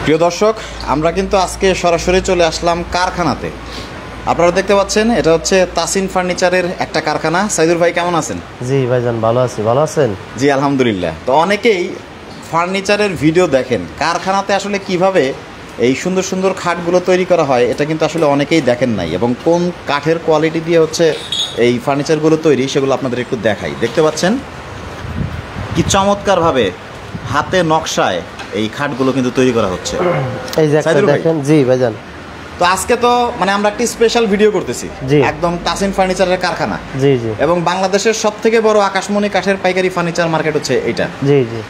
প্রিয় দর্শক, আমরা কিন্তু আজকে সরাসরি চলে আসলাম কারখানাতে। আপনারা দেখতে পাচ্ছেন এটা হচ্ছে তাসিন ফার্নিচারের একটা কারখানা। সাইদুর ভাই কেমন আছেন? জি ভাইজান ভালো আছি, ভালো আছেন? জি আলহামদুলিল্লাহ। তো অনেকেই ফার্নিচারের ভিডিও দেখেন, কারখানাতে আসলে কিভাবে এই সুন্দর সুন্দর খাটগুলো তৈরি করা হয় এটা কিন্তু আসলে অনেকেই দেখেন নাই, এবং কোন কাঠের কোয়ালিটি দিয়ে হচ্ছে এই ফার্নিচারগুলো তৈরি সেগুলো আপনাদের একটু দেখাই। দেখতে পাচ্ছেন কি চমৎকারভাবে হাতে নকশায় এই খাটগুলো কিন্তু তৈরি করা হচ্ছে। এই যে একটা দেখেন। জি ভাইজান। তো আজকে তো মানে আমরা একটি স্পেশাল ভিডিও করতেছি, একদম তাসিন ফার্নিচারের কারখানা। জি জি। এবং বাংলাদেশের সবথেকে বড় আকাশমণি কাঠের পাইকারি ফার্নিচার মার্কেট হচ্ছে এটা। জি জি।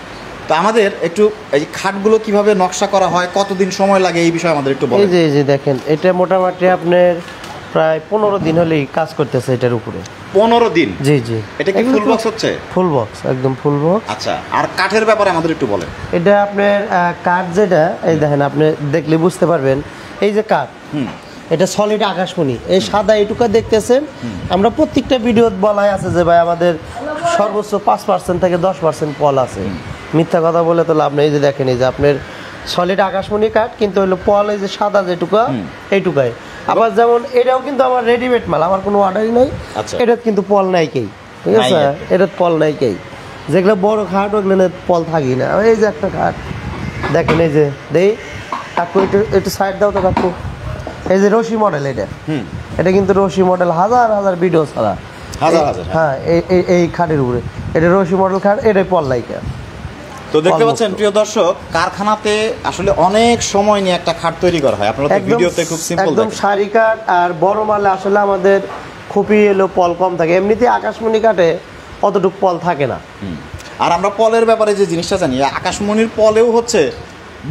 তো আমাদের একটু এই খাটগুলো কিভাবে নকশা করা হয়, কতদিন সময় লাগে এই বিষয়ে আমাদের একটু বলেন। এই যে এই যে দেখেন, এটা মোটামুটি আপনার প্রায় 15 দিন হলেই কাজ করতেছে এটার উপরে। 15 দিন? জি জি। এটা কি ফুল বক্স হচ্ছে? ফুল বক্স, একদম ফুল বক্স। আচ্ছা, আর কাঠের ব্যাপারে আমাদের একটু বলেন। এটা আপনার কাঠ যেটা, এই দেখেন আপনি দেখলে বুঝতে পারবেন। এই যে কাঠ, এটা সলিড আকাশমণি। এই সাদা এইটুকু দেখতেছেন, আমরা প্রত্যেকটা ভিডিও বলাই আছে যে ভাই আমাদের সর্বোচ্চ 5% থেকে 10% পল আছে। মিথ্যা কথা বলে তো লাভ নেই। এই যে দেখেন, এই যে আপনার সলিড আকাশমণি কাঠ, কিন্তু হলো পল এই যে সাদা যেটুকু এইটুকাই। আবার যেমন এটাও কিন্তু আমার রেডিমেড মাল, আমার কোনো অর্ডারই নাই। এটা কিন্তু পল নাই কেই, ঠিক আছে? এটা পল নাই কেই। যেগুলো বড় খাট ওগুলো পল থাকি না। এই যে একটা খাট দেখেন, এই যে দেই কাকু, একটু সাইড দাও তো কাকু। এই যে রশি মডেল, এটা কিন্তু রশি মডেল, হাজার হাজার ভিডিও ছাড়া হ্যাঁ এই খাটের উপরে এটা রশি মডেল খাট, এটাই পল লাইকা। তো দেখতে পাচ্ছেন প্রিয় দর্শক, কারখানাতে আসলে অনেক সময় নিয়ে একটা খাট তৈরি করা হয়। আপনারা তো ভিডিওতে খুব সিম্পল একদম সারি কাঠ। আর বড় মালে আসলে আমাদের খুবই এলো পল কম থাকে। এমনিতে আকাশমণি কাঠে অতটুকু পল থাকে না। আর আমরা পলের ব্যাপারে যে জিনিসটা জানি, আকাশমণির পলেও হচ্ছে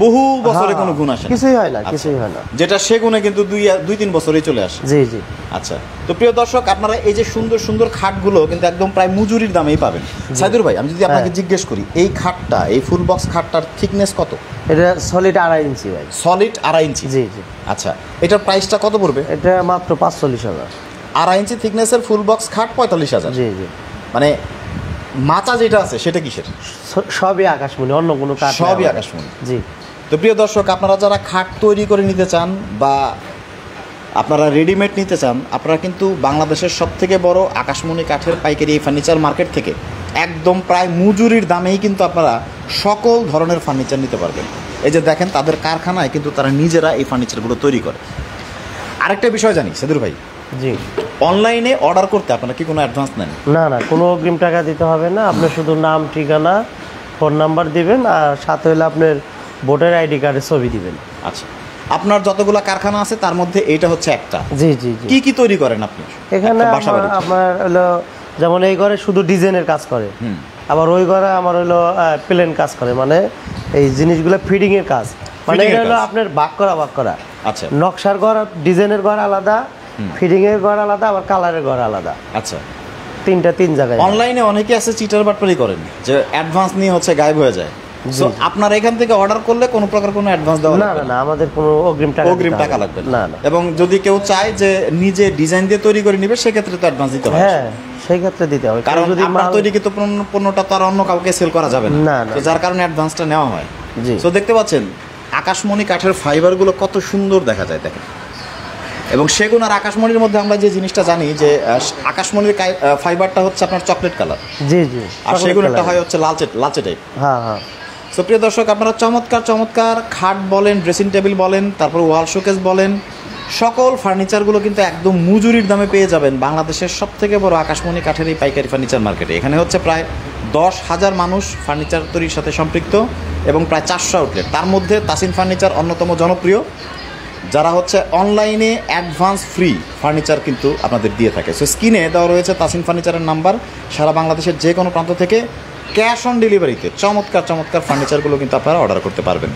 বহু বছরে কোনো গুণ আসে, কিছুই হয় না, কিছুই হয় না। যেটা সেগুনে কিন্তু 2-3 বছরেই চলে আসে। জি জি। আচ্ছা, তো প্রিয় দর্শক, আপনারা এই যে সুন্দর সুন্দর খাটগুলো কিন্তু একদম প্রায় মজুরির দামেই পাবেন। সাইদুর ভাই, আমি যদি আপনাকে জিজ্ঞেস করি, এই খাটটা, এই ফুল বক্স খাটটার থিকনেস কত? এটা সলিড 2.5 ইঞ্চি ভাই। সলিড 2.5 ইঞ্চি? জি জি। আচ্ছা, এটার প্রাইসটা কত পড়বে? এটা মাত্র 45,000। 2.5 ইঞ্চি থিকনেসের ফুল বক্স খাট 45,000? জি জি। মানে মাচা যেটা আছে সেটা কিসের? সবই আকাশমণি, অন্য কোনো কাঠ সবই আকাশমণি। জি। তো প্রিয় দর্শক, আপনারা যারা খাট তৈরি করে নিতে চান বা আপনারা রেডিমেড নিতে চান, আপনারা কিন্তু বাংলাদেশের সবথেকে বড় আকাশমণি কাঠের পাইকারি এই ফার্নিচার মার্কেট থেকে একদম প্রায় মজুরির দামেই কিন্তু আপনারা সকল ধরনের ফার্নিচার নিতে পারবেন। এই যে দেখেন, তাদের কারখানায় কিন্তু তারা নিজেরা এই ফার্নিচারগুলো তৈরি করে। আরেকটা বিষয় জানি সাদুর ভাই, জি, অনলাইনে অর্ডার করতে আপনারা কি কোনো অ্যাডভান্স নেন? না না, কোনো অগ্রিম টাকা দিতে হবে না। আপনি শুধু নাম, ঠিকানা, ফোন নাম্বার দিবেন, আর সাথে হলে আপনার ভোটার আইডি কার্ডের ছবি দিবেন। আচ্ছা, আপনার যতগুলো কারখানা আছে তার মধ্যে এইটা হচ্ছে একটা? জি জি জি। কি কি তৈরি করেন আপনি এখানে? আপনার হলো যেমন এই ঘরে শুধু ডিজাইনের কাজ করে, আবার ওই ঘরে আমার হলো প্লেন কাজ করে, মানে এই জিনিসগুলো ফিডিং এর কাজ। মানে এটা হলো আপনার ভাগ করা। আচ্ছা, নকশার ঘর, ডিজাইনের ঘর আলাদা, ফিডিং এর ঘর আলাদা, আবার কালারের ঘর আলাদা। আচ্ছা, তিন জায়গায়। অনলাইনে অনেকে আছে চিটার বাটপারি করেন, যে অ্যাডভান্স নিয়ে হচ্ছে গায়েব হয়ে যায়। সো আপনারা এখান থেকে অর্ডার করলে কোনো প্রকার কোনো অ্যাডভান্স দেওয়া না না, আমাদের কোনো অগ্রিম টাকা লাগবে না। এবং যদি কেউ চায় যে নিজে ডিজাইন দিয়ে তৈরি করে নেবে, সেক্ষেত্রে তো অ্যাডভান্স দিতে হবে। হ্যাঁ, সেই ক্ষেত্রে দিতে হবে, কারণ যদি আপনার তৈরিকৃত পণ্যটা তো আর অন্য কাউকে সেল করা যাবে না, তো যার কারণে অ্যাডভান্সটা নেওয়া হয়। তো দেখতে পাচ্ছেন আকাশমণি কাঠের ফাইবারগুলো কত সুন্দর দেখা যায়, দেখেন। এবং সেগুন আর আকাশমণির মধ্যে আমরা যে জিনিসটা জানি, যে আকাশমণির ফাইবারটা হচ্ছে আপনার চকলেট কালার। জি জি। আর সেগুনটা হয় হচ্ছে লালচে টাইপ। হ্যাঁ হ্যাঁ। সো প্রিয় দর্শক, আপনারা চমৎকার খাট বলেন, ড্রেসিং টেবিল বলেন, তারপর ওয়াল শোকেস বলেন, সকল ফার্নিচারগুলো কিন্তু একদম মজুরির দামে পেয়ে যাবেন বাংলাদেশের সবথেকে বড় আকাশমণি কাঠের এই পাইকারি ফার্নিচার মার্কেটে। এখানে হচ্ছে প্রায় 10,000 মানুষ ফার্নিচার তৈরির সাথে সম্পৃক্ত, এবং প্রায় 400 আউটলেট। তার মধ্যে তাসিন ফার্নিচার অন্যতম জনপ্রিয়, যারা হচ্ছে অনলাইনে অ্যাডভান্স ফ্রি ফার্নিচার কিন্তু আপনাদের দিয়ে থাকে। সো স্ক্রিনে দেওয়া রয়েছে তাসিন ফার্নিচারের নাম্বার। সারা বাংলাদেশের যে কোনো প্রান্ত থেকে ক্যাশ অন ডেলিভারিতে চমৎকার ফার্নিচারগুলো কিন্তু আপনারা অর্ডার করতে পারবেন।